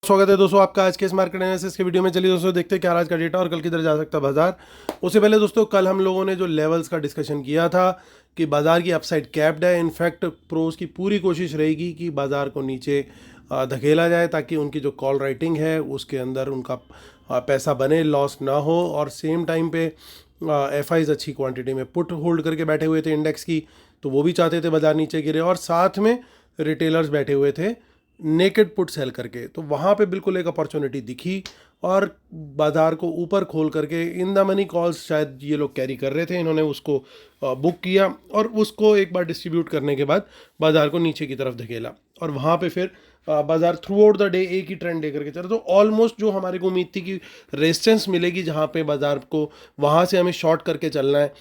स्वागत है दोस्तों आपका आज के इस मार्केट एनालिसिस के वीडियो में। चलिए दोस्तों देखते हैं क्या आज का डेटा और कल किधर जा सकता है बाजार। उससे पहले दोस्तों कल हम लोगों ने जो लेवल्स का डिस्कशन किया था कि बाजार की अपसाइड कैप्ड है। इनफैक्ट प्रोज की पूरी कोशिश रहेगी कि बाजार को नीचे धकेला जाए ताकि उनकी जो कॉल राइटिंग है उसके अंदर उनका पैसा बने, लॉस ना हो। और सेम टाइम पे एफ अच्छी क्वांटिटी में पुट होल्ड करके बैठे हुए थे इंडेक्स की, तो वो भी चाहते थे बाजार नीचे गिरे। और साथ में रिटेलर्स बैठे हुए थे नेकेड पुट सेल करके, तो वहाँ पे बिल्कुल एक अपॉर्चुनिटी दिखी और बाजार को ऊपर खोल करके इन द मनी कॉल्स शायद ये लोग कैरी कर रहे थे, इन्होंने उसको बुक किया और उसको एक बार डिस्ट्रीब्यूट करने के बाद बाजार को नीचे की तरफ धकेला। और वहाँ पे फिर बाजार थ्रू आउट द डे एक ही ट्रेंड लेकर के चला। तो ऑलमोस्ट जो हमारे को उम्मीद थी कि रेजिस्टेंस मिलेगी जहाँ पे बाजार को वहाँ से हमें शॉर्ट करके चलना है,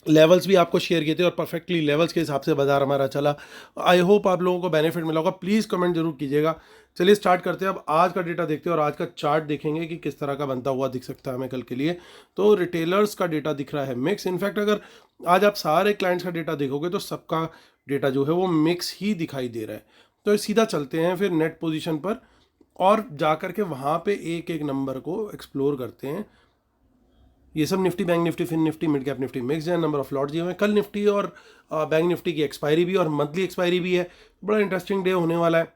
लेवल्स भी आपको शेयर किए थे और परफेक्टली लेवल्स के हिसाब से बाजार हमारा चला। आई होप आप लोगों को बेनिफिट मिला होगा। प्लीज़ कमेंट जरूर कीजिएगा। चलिए स्टार्ट करते हैं। अब आज का डेटा देखते हैं और आज का चार्ट देखेंगे कि किस तरह का बनता हुआ दिख सकता है हमें कल के लिए। तो रिटेलर्स का डेटा दिख रहा है मिक्स। इनफैक्ट अगर आज आप सारे क्लाइंट्स का डेटा देखोगे तो सबका डेटा जो है वो मिक्स ही दिखाई दे रहा है। तो सीधा चलते हैं फिर नेट पोजिशन पर और जा करके वहाँ पे एक एक नंबर को एक्सप्लोर करते हैं। ये सब Nifty, bank Nifty, Fin Nifty, mid cap Nifty mix है। नंबर ऑफ लॉट दिए हुए हैं। कल निफ्टी और बैंक निफ्टी की एक्सपायरी भी और मंथली एक्सपायरी भी है। बड़ा इंटरेस्टिंग डे होने वाला है।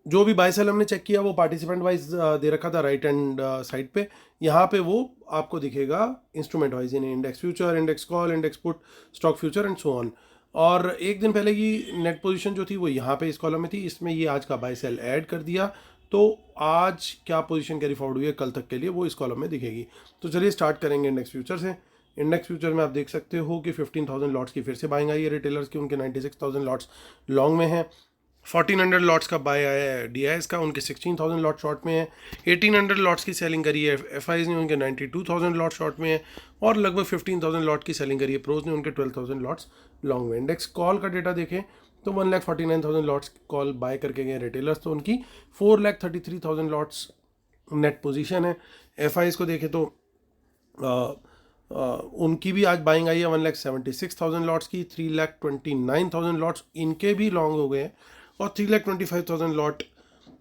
जो भी बाय सेल हमने चेक किया वो पार्टिसिपेंट वाइज दे रखा था राइट हैंड साइड पे। यहाँ पे वो आपको दिखेगा इंस्ट्रूमेंट वाइज, यानी index future, index call, index put, stock future and so on. और एक दिन पहले की नेट पोजीशन जो थी वो यहाँ पे इस कॉलम में थी, इसमें ये आज का बाय सेल ऐड कर दिया। तो आज क्या पोजीशन कैरी फॉरवर्ड हुई है कल तक के लिए वो इस कॉलम में दिखेगी। तो चलिए स्टार्ट करेंगे इंडेक्स फ्यूचर से। इंडेक्स फ्यूचर में आप देख सकते हो कि 15,000 लॉट्स की फिर से बाइंग आई है रिटेलर्स की, उनके 96,000 लॉट्स लॉन्ग में है। 1400 लॉट्स का बाय आया है डीआईएस का, उनके 16,000 लॉट शॉर्ट में है। 1800 लॉट्स की सेलिंग करी है एफआईज ने, उनके 92,000 लॉट शॉर्ट में है। और लगभग 15,000 लॉट की सेलिंग करी है प्रोज ने, उनके 12,000 लॉट्स लॉन्ग में। इंडेक्स कॉल का डेटा देखें तो 1,49,000 लॉट्स कॉल बाय करके गए रिटेलर्स, तो उनकी 4,33,000 लॉट्स नेट पोजीशन है। एफआईज को देखें तो उनकी भी आज बाइंग आई है 1,76,000 लॉट्स की। 3,29,000 लॉट्स इनके भी लॉन्ग हो गए हैं और 3,25,000 लॉट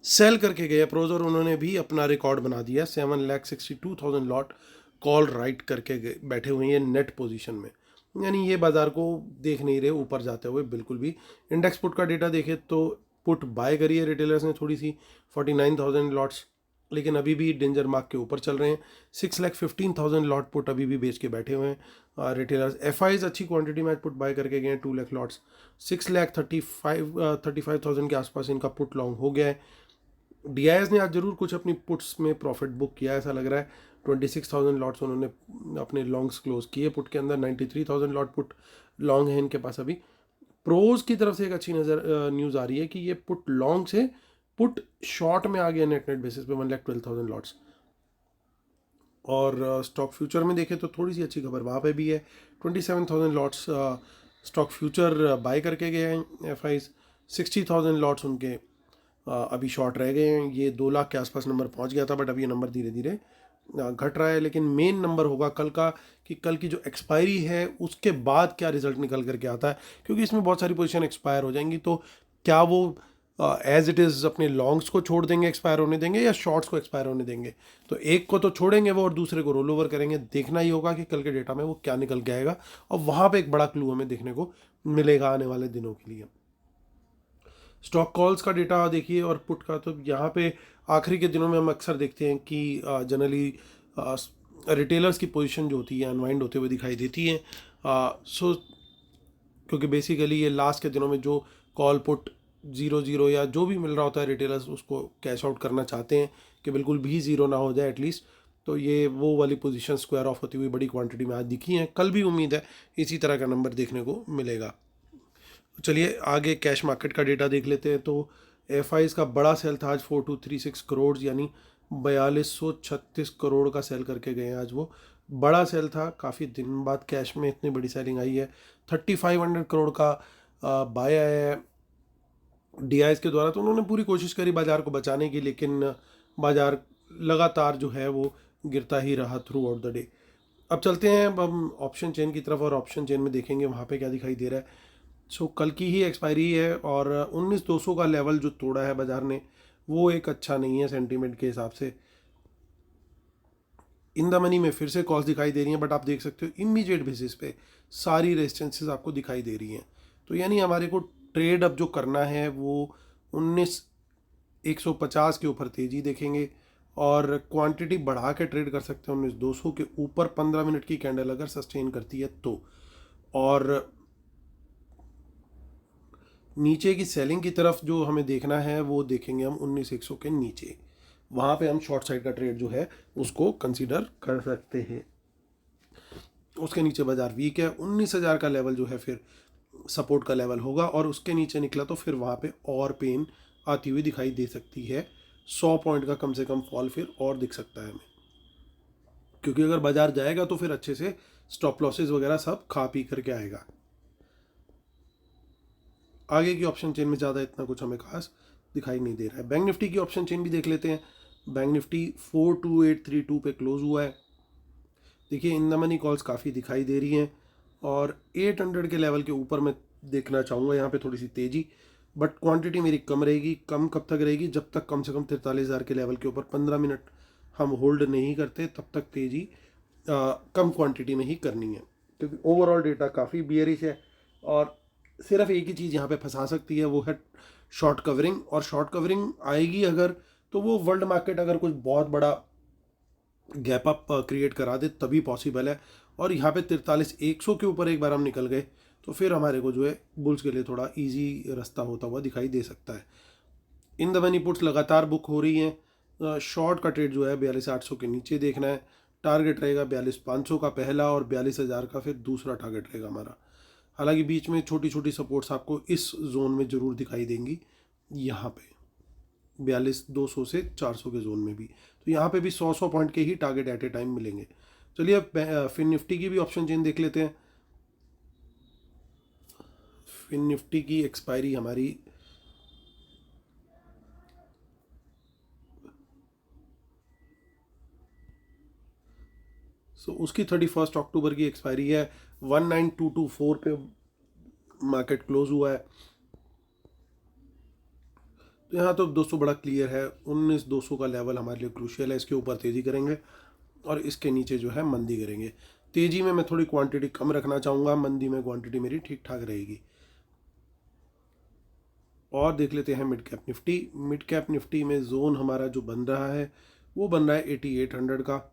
सेल करके गए प्रोज, और उन्होंने भी अपना रिकॉर्ड बना दिया। 7,62,000 लॉट कॉल राइट करके बैठे हुए हैं नेट पोजीशन में, यानी ये बाजार को देख नहीं रहे ऊपर जाते हुए बिल्कुल भी। इंडेक्स पुट का डेटा देखें तो पुट बाय करी है रिटेलर्स ने थोड़ी सी, 49,000 लॉट्स, लेकिन अभी भी डेंजर मार्क के ऊपर चल रहे हैं। 6,15,000 लॉट पुट अभी भी बेच के बैठे हुए हैं रिटेलर्स। एफआईज अच्छी क्वांटिटी में पुट बाय करके गए हैं 2 लाख लॉट्स। 6,35,000 के आसपास इनका पुट लॉन्ग हो गया है। डीआईएस ने आज जरूर कुछ अपनी पुट्स में प्रॉफिट बुक किया ऐसा लग रहा है। 26,000 लॉट्स उन्होंने अपने लॉन्ग्स क्लोज किए पुट के अंदर। 93,000 लॉट पुट लॉन्ग है इनके पास अभी। प्रोज की तरफ से एक अच्छी न्यूज़ आ रही है कि ये पुट लॉन्ग से पुट शॉर्ट में आ गया नेट बेसिस पे 1,12,000 लॉट्स। और स्टॉक फ्यूचर में देखें तो थोड़ी सी अच्छी खबर वहाँ पे भी है। 27,000 लॉट्स स्टॉक फ्यूचर बाय करके गए हैं एफआईज। 60,000 लॉट्स उनके अभी शॉर्ट रह गए हैं। ये 2 लाख के आसपास नंबर पहुँच गया था, बट अभी ये नंबर धीरे धीरे घट रहा है। लेकिन मेन नंबर होगा कल का कि कल की जो एक्सपायरी है उसके बाद क्या रिजल्ट निकल करके आता है, क्योंकि इसमें बहुत सारी पोजीशन एक्सपायर हो जाएंगी। तो क्या वो एज इट इज़ अपने लॉन्ग्स को छोड़ देंगे, एक्सपायर होने देंगे, या शॉर्ट्स को एक्सपायर होने देंगे। तो एक को तो छोड़ेंगे वो और दूसरे को रोल ओवर करेंगे। देखना ही होगा कि कल के डेटा में वो क्या निकल के आएगा, और वहाँ पे एक बड़ा क्लू हमें देखने को मिलेगा आने वाले दिनों के लिए। स्टॉक कॉल्स का डेटा देखिए और पुट का, तो यहाँ पे आखिरी के दिनों में हम अक्सर देखते हैं कि जनरली रिटेलर्स की पोजीशन जो होती है अनवाइंड होते हुए दिखाई देती है। सो क्योंकि बेसिकली ये लास्ट के दिनों में जो कॉल पुट 0-0 या जो भी मिल रहा होता है रिटेलर्स उसको कैश आउट करना चाहते हैं कि बिल्कुल भी ज़ीरो ना हो जाए एटलीस्ट। तो ये वो वाली पोजीशन स्क्वायर ऑफ होती हुई बड़ी क्वांटिटी में आज दिखी हैं। कल भी उम्मीद है इसी तरह का नंबर देखने को मिलेगा। चलिए आगे कैश मार्केट का डेटा देख लेते हैं। तो एफआईज का बड़ा सेल था आज 4,236 करोड़, यानी 4,236 करोड़ का सेल करके गए हैं आज। वो बड़ा सेल था, काफ़ी दिन बाद कैश में इतनी बड़ी सेलिंग आई है। 3,500 करोड़ का बाय आया है डीआईएस के द्वारा। तो उन्होंने पूरी कोशिश करी बाजार को बचाने की, लेकिन बाजार लगातार जो है वो गिरता ही रहा थ्रू आउट द डे। अब चलते हैं अब हम ऑप्शन चेन की तरफ और ऑप्शन चेन में देखेंगे वहाँ पे क्या दिखाई दे रहा है। सो कल की ही एक्सपायरी है और 19,200 का लेवल जो तोड़ा है बाजार ने वो एक अच्छा नहीं है सेंटीमेंट के हिसाब से। इन द मनी में फिर से कॉल्स दिखाई दे रही हैं, बट आप देख सकते हो इमीडिएट बेसिस पे सारी रेजिस्टेंसेस आपको दिखाई दे रही हैं। तो यानी हमारे को ट्रेड अब जो करना है वो 19,150 के ऊपर तेज़ी देखेंगे और क्वांटिटी बढ़ा के ट्रेड कर सकते हैं 19,200 के ऊपर 15 मिनट की कैंडल अगर सस्टेन करती है तो। और नीचे की सेलिंग की तरफ जो हमें देखना है वो देखेंगे हम 19,100 के नीचे, वहाँ पे हम शॉर्ट साइड का ट्रेड जो है उसको कंसीडर कर सकते हैं। उसके नीचे बाजार वीक है, 19,000 का लेवल जो है फिर सपोर्ट का लेवल होगा और उसके नीचे निकला तो फिर वहाँ पे और पेन आती हुई दिखाई दे सकती है। 100 पॉइंट का कम से कम फॉल फिर और दिख सकता है हमें, क्योंकि अगर बाजार जाएगा तो फिर अच्छे से स्टॉप लॉसेस वगैरह सब खा पी करके आएगा। आगे की ऑप्शन चेन में ज़्यादा इतना कुछ हमें खास दिखाई नहीं दे रहा है। बैंक निफ्टी की ऑप्शन चेन भी देख लेते हैं। बैंक निफ्टी 42832 पे क्लोज हुआ है। देखिए इन द मनी कॉल्स काफ़ी दिखाई दे रही हैं और 800 के लेवल के ऊपर मैं देखना चाहूँगा यहाँ पे थोड़ी सी तेज़ी, बट क्वांटिटी मेरी कम रहेगी। कम कब तक रहेगी? जब तक कम से कम 43,000 के लेवल के ऊपर 15 मिनट हम होल्ड नहीं करते तब तक तेज़ी कम क्वांटिटी में ही करनी है, क्योंकि ओवरऑल डेटा काफ़ी बियरिश है और सिर्फ एक ही चीज़ यहाँ पे फंसा सकती है, वो है शॉर्ट कवरिंग। और शॉर्ट कवरिंग आएगी अगर तो वो वर्ल्ड मार्केट अगर कुछ बहुत बड़ा गैप अप क्रिएट करा दे तभी पॉसिबल है। और यहाँ पे 43,100 के ऊपर एक बार हम निकल गए तो फिर हमारे को जो है बुल्स के लिए थोड़ा इजी रास्ता होता हुआ दिखाई दे सकता है। इन द मनी पुट्स लगातार बुक हो रही हैं। शॉर्ट का ट्रेड जो है 42,800 के नीचे देखना है। टारगेट रहेगा 42,500 का पहला और 42,000 का फिर दूसरा टारगेट रहेगा हमारा। हालांकि बीच में छोटी छोटी सपोर्ट्स आपको इस जोन में ज़रूर दिखाई देंगी, यहाँ पे 42,200 से 400 के जोन में भी। तो यहाँ पे भी 100 पॉइंट के ही टारगेट एट ए टाइम मिलेंगे। चलिए अब फिन निफ्टी की भी ऑप्शन चेन देख लेते हैं। फिन निफ्टी की एक्सपायरी हमारी उसकी 31 अक्टूबर की एक्सपायरी है। 19,224 पे मार्केट क्लोज हुआ है। तो यहाँ तो दोस्तों बड़ा क्लियर है, 19,200 का लेवल हमारे लिए क्रूशियल है। इसके ऊपर तेज़ी करेंगे और इसके नीचे जो है मंदी करेंगे। तेज़ी में मैं थोड़ी क्वांटिटी कम रखना चाहूँगा, मंदी में क्वांटिटी मेरी ठीक ठाक रहेगी। और देख लेते हैं mid cap Nifty. Mid cap Nifty में जोन हमारा जो बन रहा है वो बन रहा है 8800 का।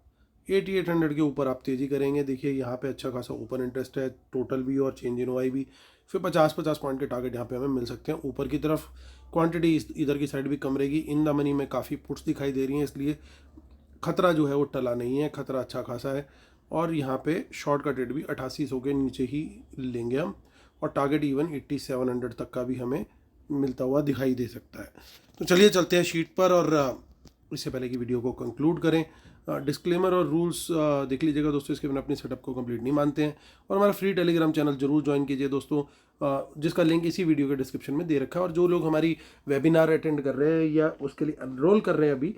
8800 के ऊपर आप तेज़ी करेंगे। देखिए यहाँ पे अच्छा खासा ओपन इंटरेस्ट है, टोटल भी और चेंज इन वाई भी। फिर 50-50 पॉइंट के टारगेट यहाँ पे हमें मिल सकते हैं ऊपर की तरफ। क्वांटिटी इधर की साइड भी कम रहेगी। इन द मनी में काफ़ी पुट्स दिखाई दे रही हैं, इसलिए खतरा जो है वो टला नहीं है, खतरा अच्छा खासा है। और यहाँ पे शॉर्ट का ट्रेड भी 8800 के नीचे ही लेंगे हम और टारगेट इवन 8700 तक का भी हमें मिलता हुआ दिखाई दे सकता है। तो चलिए चलते हैं शीट पर और इससे पहले की वीडियो को कंक्लूड करें। डिस्क्लेमर और रूल्स देख लीजिएगा दोस्तों, इसके बिना अपने सेटअप को कंप्लीट नहीं मानते हैं। और हमारा फ्री टेलीग्राम चैनल जरूर ज्वाइन कीजिए दोस्तों, जिसका लिंक इसी वीडियो के डिस्क्रिप्शन में दे रखा है। और जो लोग हमारी वेबिनार अटेंड कर रहे हैं या उसके लिए एनरोल कर रहे हैं, अभी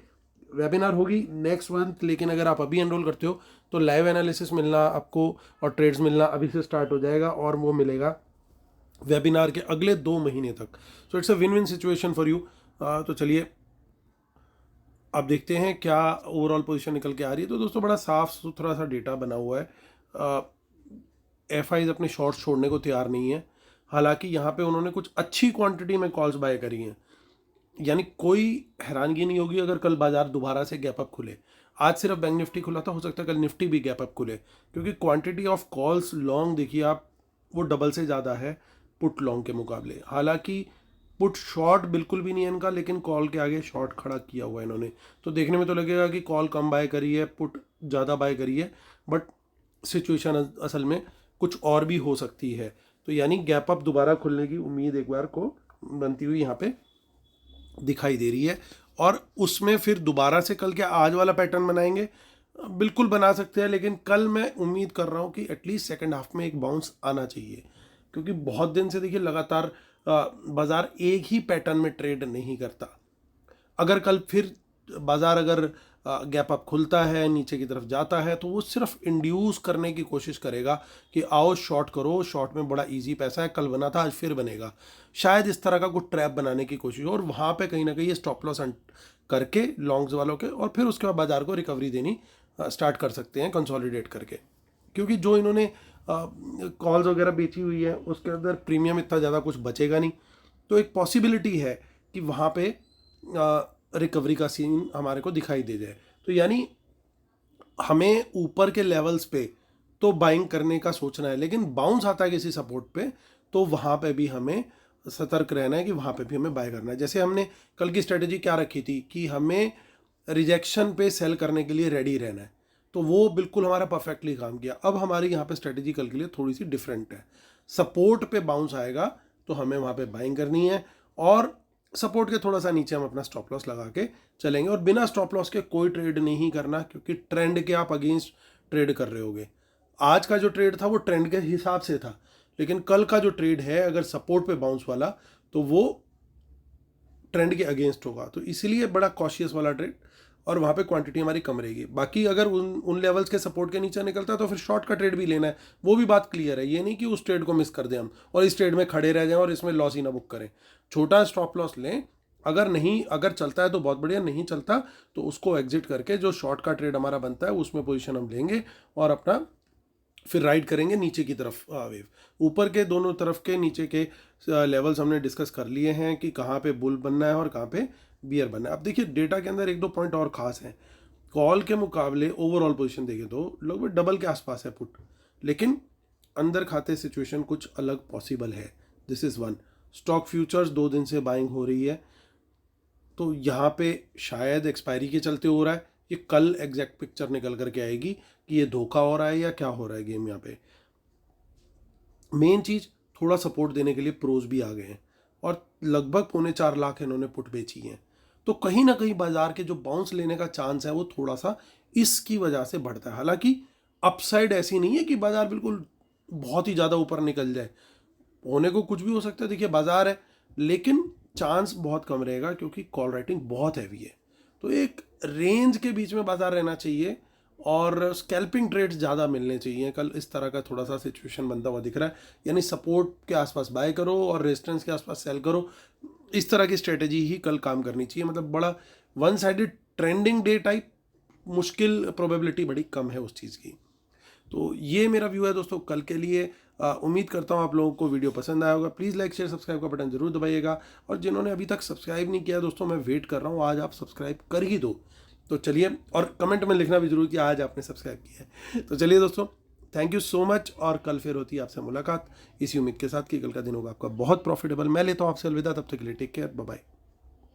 वेबिनार होगी नेक्स्ट मंथ, लेकिन अगर आप अभी एनरोल करते हो तो लाइव एनालिसिस मिलना आपको और ट्रेड्स मिलना अभी से स्टार्ट हो जाएगा और वो मिलेगा वेबिनार के अगले 2 महीने तक। So it's a win win situation for you. तो चलिए अब देखते हैं क्या ओवरऑल पोजीशन निकल के आ रही है। तो दोस्तों बड़ा साफ सुथरा सा डेटा बना हुआ है। एफ आईज अपने शॉर्ट्स छोड़ने को तैयार नहीं है। हालांकि यहाँ पे उन्होंने कुछ अच्छी क्वांटिटी में कॉल्स बाय करी हैं, यानी कोई हैरानगी नहीं होगी अगर कल बाजार दोबारा से गैप अप खुले। आज सिर्फ बैंक निफ्टी खुला था, हो सकता है कल निफ्टी भी गैप अप खुले, क्योंकि क्वांटिटी ऑफ कॉल्स लॉन्ग देखिए आप, वो डबल से ज़्यादा है पुट लॉन्ग के मुकाबले। हालांकि पुट शॉर्ट बिल्कुल भी नहीं है इनका, लेकिन कॉल के आगे शॉर्ट खड़ा किया हुआ है इन्होंने। तो देखने में तो लगेगा कि कॉल कम बाय करी है, पुट ज़्यादा बाय करी है, बट सिचुएशन असल में कुछ और भी हो सकती है। तो यानी गैप अप दोबारा खुलने की उम्मीद एक बार को बनती हुई यहाँ पे दिखाई दे रही है। और उसमें फिर दोबारा से कल क्या आज वाला पैटर्न बनाएंगे? बिल्कुल बना सकते हैं, लेकिन कल मैं उम्मीद कर रहा हूँ कि एटलीस्ट सेकंड हाफ में एक बाउंस आना चाहिए, क्योंकि बहुत दिन से देखिए लगातार बाजार एक ही पैटर्न में ट्रेड नहीं करता। अगर कल फिर बाज़ार अगर गैप अप खुलता है, नीचे की तरफ जाता है, तो वो सिर्फ इंड्यूस करने की कोशिश करेगा कि आओ शॉर्ट करो, शॉर्ट में बड़ा इजी पैसा है, कल बना था आज फिर बनेगा, शायद इस तरह का कुछ ट्रैप बनाने की कोशिश, और वहाँ पे कहीं ना कहीं ये स्टॉप लॉस करके लॉन्ग्स वालों के, और फिर उसके बाद बाज़ार को रिकवरी देनी स्टार्ट कर सकते हैं कंसोलिडेट करके। क्योंकि जो इन्होंने कॉल्स वगैरह बेची हुई है उसके अंदर प्रीमियम इतना ज़्यादा कुछ बचेगा नहीं, तो एक पॉसिबिलिटी है कि वहाँ पे रिकवरी का सीन हमारे को दिखाई दे जाए। तो यानी हमें ऊपर के लेवल्स पे तो बाइंग करने का सोचना है, लेकिन बाउंस आता है किसी सपोर्ट पे तो वहाँ पे भी हमें सतर्क रहना है कि वहाँ पे भी हमें बाय करना है। जैसे हमने कल की स्ट्रेटजी क्या रखी थी कि हमें रिजेक्शन पे सेल करने के लिए रेडी रहना है, तो वो बिल्कुल हमारा परफेक्टली काम किया। अब हमारी यहाँ पे स्ट्रेटजी कल के लिए थोड़ी सी डिफरेंट है। सपोर्ट पे बाउंस आएगा तो हमें वहाँ पे बाइंग करनी है, और सपोर्ट के थोड़ा सा नीचे हम अपना स्टॉप लॉस लगा के चलेंगे, और बिना स्टॉप लॉस के कोई ट्रेड नहीं करना, क्योंकि ट्रेंड के आप अगेंस्ट ट्रेड कर रहे होगे। आज का जो ट्रेड था वो ट्रेंड के हिसाब से था, लेकिन कल का जो ट्रेड है अगर सपोर्ट पे बाउंस वाला तो वो ट्रेंड के अगेंस्ट होगा, तो इसीलिए बड़ा कॉशियस वाला ट्रेड, और वहाँ पे क्वांटिटी हमारी कम रहेगी। बाकी अगर उन लेवल्स के सपोर्ट के नीचे निकलता है तो फिर शॉर्ट का ट्रेड भी लेना है, वो भी बात क्लियर है। ये नहीं कि उस ट्रेड को मिस कर दें हम और इस ट्रेड में खड़े रह जाएं और इसमें लॉस ही ना बुक करें। छोटा स्टॉप लॉस लें, अगर चलता है तो बहुत बढ़िया, नहीं चलता तो उसको एग्जिट करके जो शॉर्ट का ट्रेड हमारा बनता है उसमें पोजीशन हम लेंगे और अपना फिर राइड करेंगे नीचे की तरफ वेव। ऊपर के दोनों तरफ के नीचे के लेवल्स हमने डिस्कस कर लिए हैं कि कहाँ पे बुल बनना है और कहाँ पे बियर बनना है। अब देखिए डेटा के अंदर एक दो पॉइंट और खास हैं। कॉल के मुकाबले ओवरऑल पोजीशन देखें तो लगभग डबल के आसपास है पुट, लेकिन अंदर खाते सिचुएशन कुछ अलग पॉसिबल है। This is one. Stock futures 2 दिन से बाइंग हो रही है, तो यहाँ पे शायद एक्सपायरी के चलते हो रहा है। ये कल एग्जैक्ट पिक्चर निकल करके आएगी कि ये धोखा हो रहा है या क्या हो रहा है गेम। यहाँ पे मेन चीज़, थोड़ा सपोर्ट देने के लिए प्रोज भी आ गए हैं और लगभग 4.25 लाख इन्होंने पुट बेची हैं, तो कहीं ना कहीं बाजार के जो बाउंस लेने का चांस है वो थोड़ा सा इसकी वजह से बढ़ता है। हालांकि अपसाइड ऐसी नहीं है कि बाजार बिल्कुल बहुत ही ज़्यादा ऊपर निकल जाए, होने को कुछ भी हो सकता है। देखिए बाजार है, लेकिन चांस बहुत कम रहेगा क्योंकि कॉल राइटिंग बहुत हैवी है। तो एक रेंज के बीच में बाजार रहना चाहिए और स्कैल्पिंग ट्रेड्स ज़्यादा मिलने चाहिए। कल इस तरह का थोड़ा सा सिचुएशन बनता हुआ दिख रहा है, यानी सपोर्ट के आसपास बाय करो और रेजिस्टेंस के आसपास सेल करो। इस तरह की स्ट्रेटजी ही कल काम करनी चाहिए। मतलब बड़ा one sided trending day type मुश्किल, प्रोबेबिलिटी बड़ी कम है उस चीज़ की। तो ये मेरा व्यू है दोस्तों कल के लिए। उम्मीद करता हूँ आप लोगों को वीडियो पसंद आया होगा। प्लीज़ लाइक शेयर सब्सक्राइब का बटन जरूर दबाइएगा, और जिन्होंने अभी तक सब्सक्राइब नहीं किया दोस्तों, मैं वेट कर रहा हूँ, आज आप सब्सक्राइब कर ही दो। तो चलिए, और कमेंट में लिखना भी जरूर कि आज आपने सब्सक्राइब किया है। तो चलिए दोस्तों, थैंक यू सो मच, और कल फिर होती है आपसे मुलाकात इसी उम्मीद के साथ कि कल का दिन होगा आपका बहुत प्रॉफिटेबल। मैं लेता हूँ आपसे अलविदा, तब तक के लिए टेक केयर, बाय बाय।